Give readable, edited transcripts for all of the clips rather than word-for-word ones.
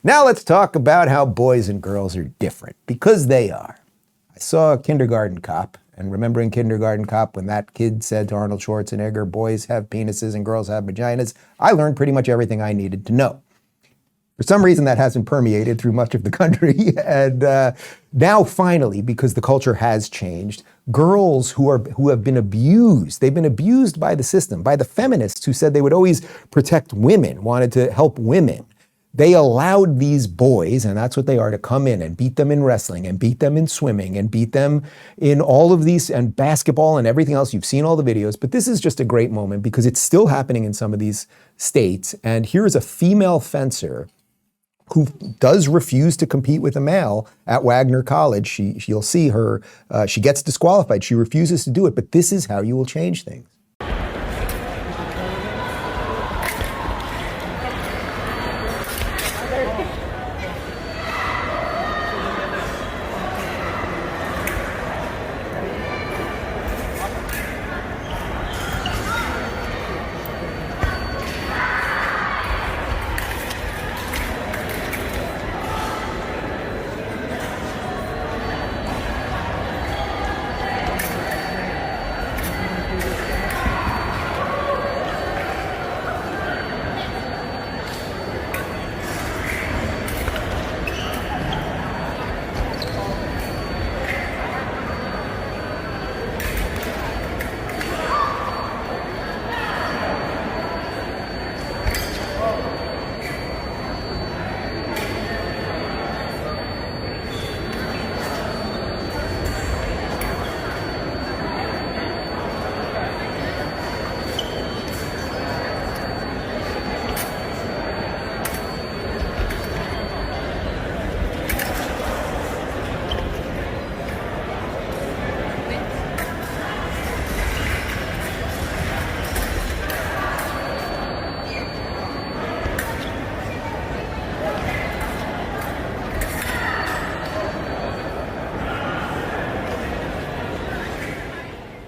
Now let's talk about how boys and girls are different, because they are. I saw a Kindergarten Cop, and remember in Kindergarten Cop when that kid said to Arnold Schwarzenegger, boys have penises and girls have vaginas, I learned pretty much everything I needed to know. For some reason that hasn't permeated through much of the country, and now finally, because the culture has changed, girls who have been abused, they've been abused by the system, by the feminists who said they would always protect women, wanted to help women. They allowed these boys, and that's what they are, to come in and beat them in wrestling and beat them in swimming and beat them in all of these, and basketball and everything else. You've seen all the videos, but this is just a great moment because it's still happening in some of these states. And here's a female fencer who does refuse to compete with a male at Wagner College. You'll see her, she gets disqualified. She refuses to do it, but this is how you will change things.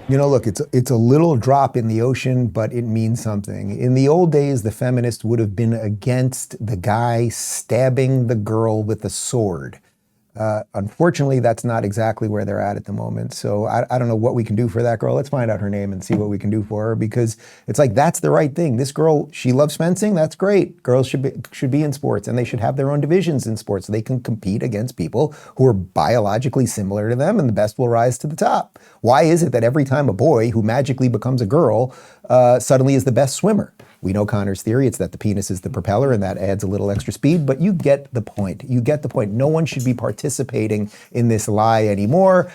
You know, look, it's a little drop in the ocean, but it means something. In the old days, the feminist would have been against the guy stabbing the girl with a sword. Unfortunately, that's not exactly where they're at the moment. So I don't know what we can do for that girl. Let's find out her name and see what we can do for her, because it's like, that's the right thing. This girl, she loves fencing. That's great. Girls should be in sports, and they should have their own divisions in sports so they can compete against people who are biologically similar to them, and the best will rise to the top. Why is it that every time a boy who magically becomes a girl suddenly is the best swimmer? We know Connor's theory, it's that the penis is the propeller and that adds a little extra speed, but you get the point. You get the point. No one should be participating in this lie anymore.